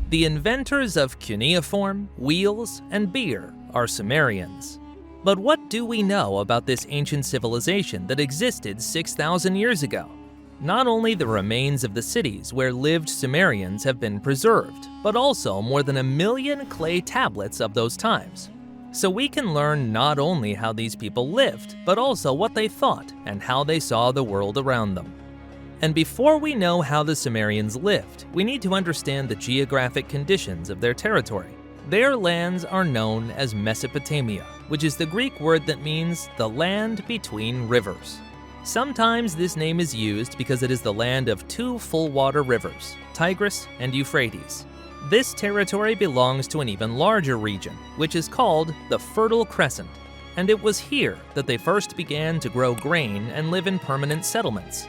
The inventors of cuneiform, wheels, and beer are Sumerians. But what do we know about this ancient civilization that existed 6,000 years ago? Not only the remains of the cities where lived Sumerians have been preserved, but also more than 1 million clay tablets of those times. So we can learn not only how these people lived, but also what they thought and how they saw the world around them. And before we know how the Sumerians lived, we need to understand the geographic conditions of their territory. Their lands are known as Mesopotamia, which is the Greek word that means the land between rivers. Sometimes this name is used because it is the land of 2 full-water rivers, Tigris and Euphrates. This territory belongs to an even larger region, which is called the Fertile Crescent, and it was here that they first began to grow grain and live in permanent settlements.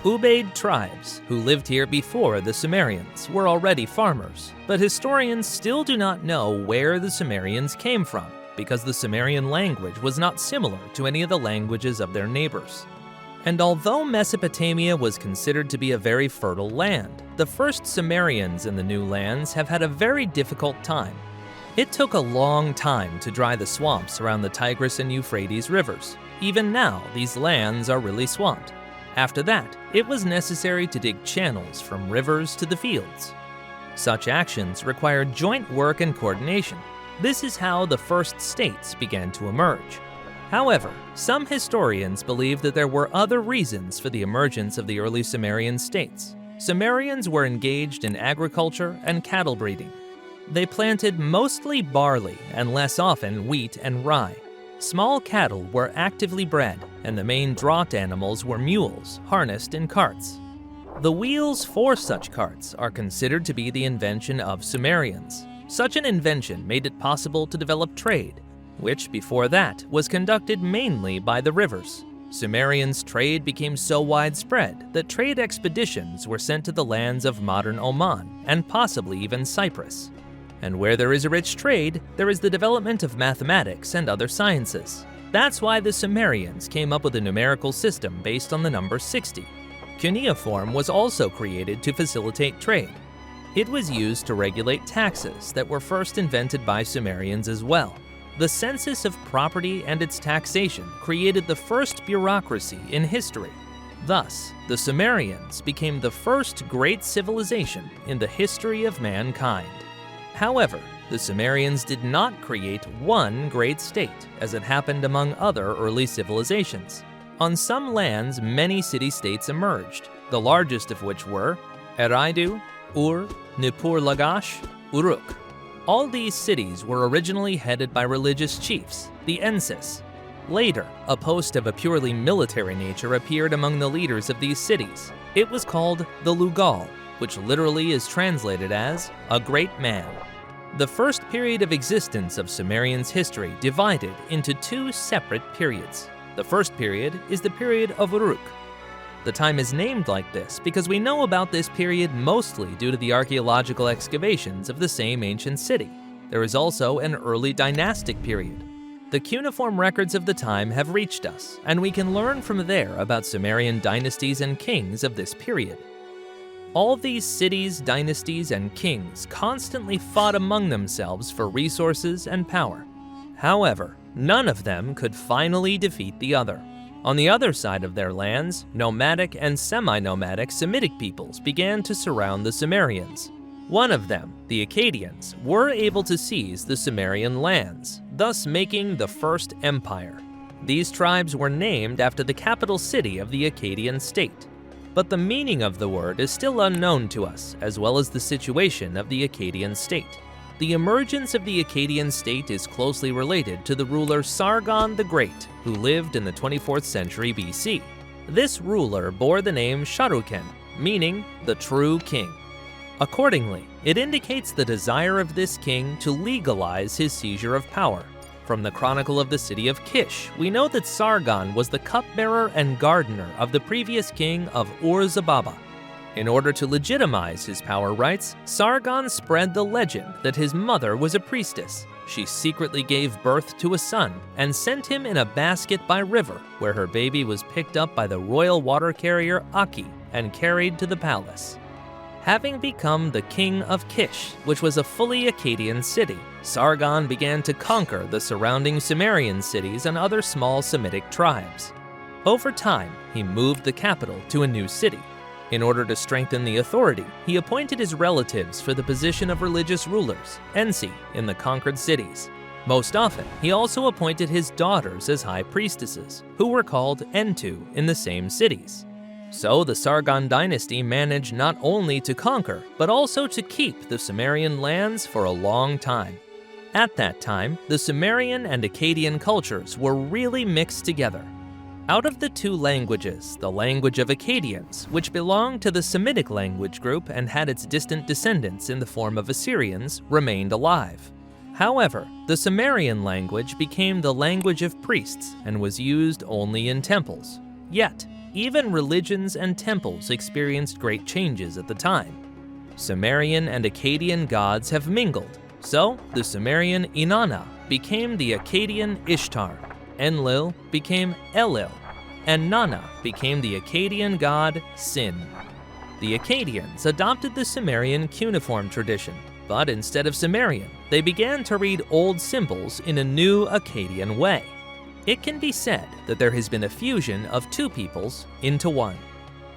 Ubaid tribes, who lived here before the Sumerians, were already farmers, but historians still do not know where the Sumerians came from, because the Sumerian language was not similar to any of the languages of their neighbors. And although Mesopotamia was considered to be a very fertile land, the first Sumerians in the new lands have had a very difficult time. It took a long time to dry the swamps around the Tigris and Euphrates rivers. Even now, these lands are really swamped. After that, it was necessary to dig channels from rivers to the fields. Such actions required joint work and coordination. This is how the first states began to emerge. However, some historians believe that there were other reasons for the emergence of the early Sumerian states. Sumerians were engaged in agriculture and cattle breeding. They planted mostly barley and less often wheat and rye. Small cattle were actively bred, and the main draught animals were mules, harnessed in carts. The wheels for such carts are considered to be the invention of Sumerians. Such an invention made it possible to develop trade, which before that was conducted mainly by the rivers. Sumerians' trade became so widespread that trade expeditions were sent to the lands of modern Oman and possibly even Cyprus. And where there is a rich trade, there is the development of mathematics and other sciences. That's why the Sumerians came up with a numerical system based on the number 60. Cuneiform was also created to facilitate trade. It was used to regulate taxes that were first invented by Sumerians as well. The census of property and its taxation created the first bureaucracy in history. Thus, the Sumerians became the first great civilization in the history of mankind. However, the Sumerians did not create one great state, as it happened among other early civilizations. On some lands, many city-states emerged, the largest of which were Eridu, Ur, Nippur Lagash, Uruk. All these cities were originally headed by religious chiefs, the Ensis. Later, a post of a purely military nature appeared among the leaders of these cities. It was called the Lugal, which literally is translated as a great man. The first period of existence of Sumerians' history divided into 2 separate periods. The first period is the period of Uruk. The time is named like this because we know about this period mostly due to the archaeological excavations of the same ancient city. There is also an early dynastic period. The cuneiform records of the time have reached us, and we can learn from there about Sumerian dynasties and kings of this period. All these cities, dynasties, and kings constantly fought among themselves for resources and power. However, none of them could finally defeat the other. On the other side of their lands, nomadic and semi-nomadic Semitic peoples began to surround the Sumerians. One of them, the Akkadians, were able to seize the Sumerian lands, thus making the First Empire. These tribes were named after the capital city of the Akkadian state. But the meaning of the word is still unknown to us, as well as the situation of the Akkadian state. The emergence of the Akkadian state is closely related to the ruler Sargon the Great, who lived in the 24th century BC. This ruler bore the name Sharuken, meaning the true king. Accordingly, it indicates the desire of this king to legalize his seizure of power. From the Chronicle of the City of Kish, we know that Sargon was the cupbearer and gardener of the previous king of Ur-Zababa. In order to legitimize his power rights, Sargon spread the legend that his mother was a priestess. She secretly gave birth to a son and sent him in a basket by river, where her baby was picked up by the royal water carrier Aki and carried to the palace. Having become the king of Kish, which was a fully Akkadian city, Sargon began to conquer the surrounding Sumerian cities and other small Semitic tribes. Over time, he moved the capital to a new city. In order to strengthen the authority, he appointed his relatives for the position of religious rulers, Ensi, in the conquered cities. Most often, he also appointed his daughters as high priestesses, who were called Entu in the same cities. So the Sargon dynasty managed not only to conquer, but also to keep the Sumerian lands for a long time. At that time, the Sumerian and Akkadian cultures were really mixed together. Out of the two languages, the language of Akkadians, which belonged to the Semitic language group and had its distant descendants in the form of Assyrians, remained alive. However, the Sumerian language became the language of priests and was used only in temples. Yet, even religions and temples experienced great changes at the time. Sumerian and Akkadian gods have mingled, so the Sumerian Inanna became the Akkadian Ishtar, Enlil became Elil, and Nanna became the Akkadian god Sin. The Akkadians adopted the Sumerian cuneiform tradition, but instead of Sumerian, they began to read old symbols in a new Akkadian way. It can be said that there has been a fusion of two peoples into one.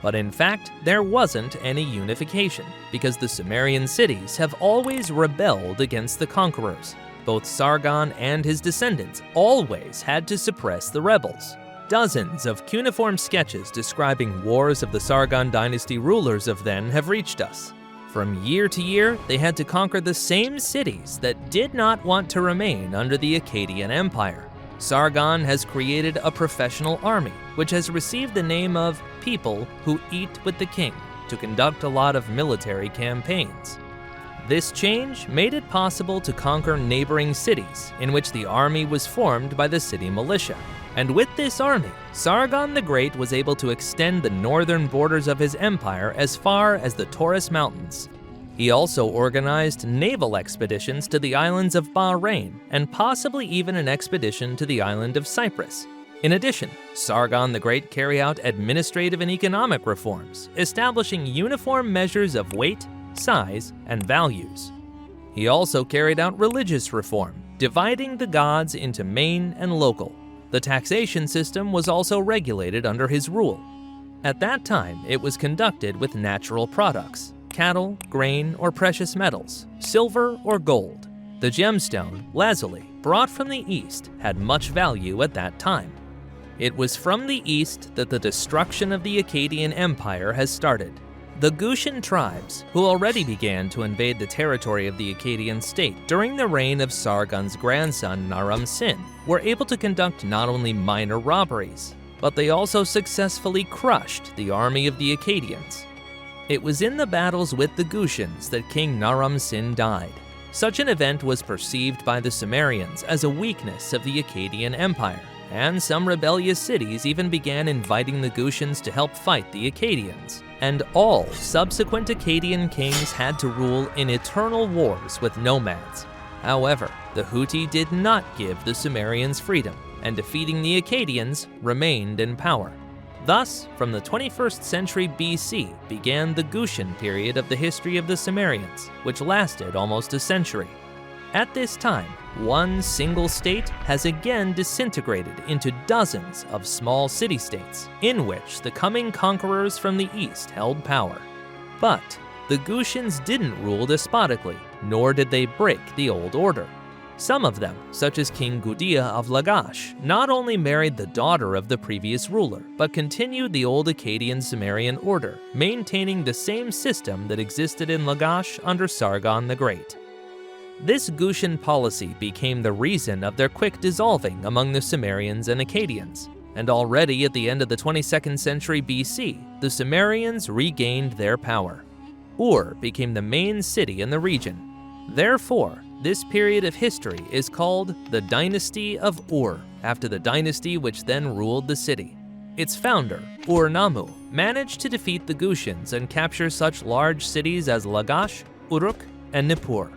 But in fact, there wasn't any unification, because the Sumerian cities have always rebelled against the conquerors. Both Sargon and his descendants always had to suppress the rebels. Dozens of cuneiform sketches describing wars of the Sargon dynasty rulers of then have reached us. From year to year, they had to conquer the same cities that did not want to remain under the Akkadian Empire. Sargon has created a professional army, which has received the name of People Who Eat with the King, to conduct a lot of military campaigns. This change made it possible to conquer neighboring cities, in which the army was formed by the city militia. And with this army, Sargon the Great was able to extend the northern borders of his empire as far as the Taurus Mountains. He also organized naval expeditions to the islands of Bahrain and possibly even an expedition to the island of Cyprus. In addition, Sargon the Great carried out administrative and economic reforms, establishing uniform measures of weight, size, and values. He also carried out religious reform, dividing the gods into main and local. The taxation system was also regulated under his rule. At that time, it was conducted with natural products: cattle, grain, or precious metals, silver or gold. The gemstone, lazuli, brought from the east, had much value at that time. It was from the east that the destruction of the Akkadian Empire has started. The Gutian tribes, who already began to invade the territory of the Akkadian state during the reign of Sargon's grandson Naram-Sin, were able to conduct not only minor robberies, but they also successfully crushed the army of the Akkadians. It was in the battles with the Gutians that King Naram-Sin died. Such an event was perceived by the Sumerians as a weakness of the Akkadian Empire, and some rebellious cities even began inviting the Gutians to help fight the Akkadians. And all subsequent Akkadian kings had to rule in eternal wars with nomads. However, the Houthi did not give the Sumerians freedom, and defeating the Akkadians remained in power. Thus, from the 21st century BC began the Gutian period of the history of the Sumerians, which lasted almost a century. At this time, one single state has again disintegrated into dozens of small city-states, in which the coming conquerors from the east held power. But the Gutians didn't rule despotically, nor did they break the old order. Some of them, such as King Gudea of Lagash, not only married the daughter of the previous ruler, but continued the old Akkadian Sumerian order, maintaining the same system that existed in Lagash under Sargon the Great. This Gutian policy became the reason of their quick dissolving among the Sumerians and Akkadians, and already at the end of the 22nd century BC, the Sumerians regained their power. Ur became the main city in the region. Therefore, this period of history is called the Dynasty of Ur, after the dynasty which then ruled the city. Its founder, Ur-Nammu, managed to defeat the Gutians and capture such large cities as Lagash, Uruk, and Nippur.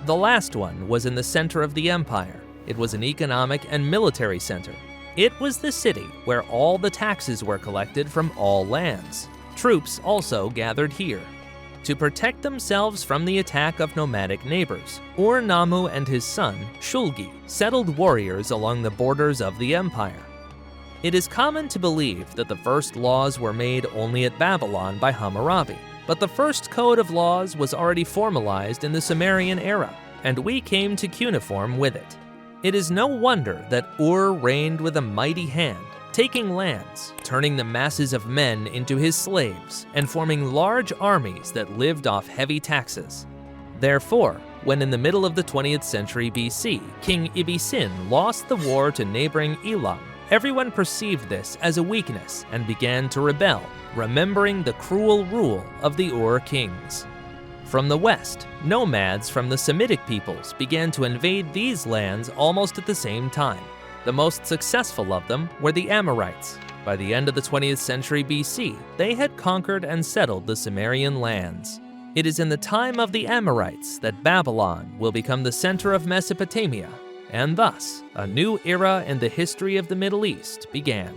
The last one was in the center of the empire. It was an economic and military center. It was the city where all the taxes were collected from all lands. Troops also gathered here. To protect themselves from the attack of nomadic neighbors, Ur-Nammu and his son, Shulgi, settled warriors along the borders of the empire. It is common to believe that the first laws were made only at Babylon by Hammurabi, but the first code of laws was already formalized in the Sumerian era, and we came to cuneiform with it. It is no wonder that Ur reigned with a mighty hand, taking lands, turning the masses of men into his slaves, and forming large armies that lived off heavy taxes. Therefore, when in the middle of the 20th century BC, King Ibisin lost the war to neighboring Elam, everyone perceived this as a weakness and began to rebel, remembering the cruel rule of the Ur kings. From the west, nomads from the Semitic peoples began to invade these lands almost at the same time. The most successful of them were the Amorites. By the end of the 20th century BC, they had conquered and settled the Sumerian lands. It is in the time of the Amorites that Babylon will become the center of Mesopotamia, and thus, a new era in the history of the Middle East began.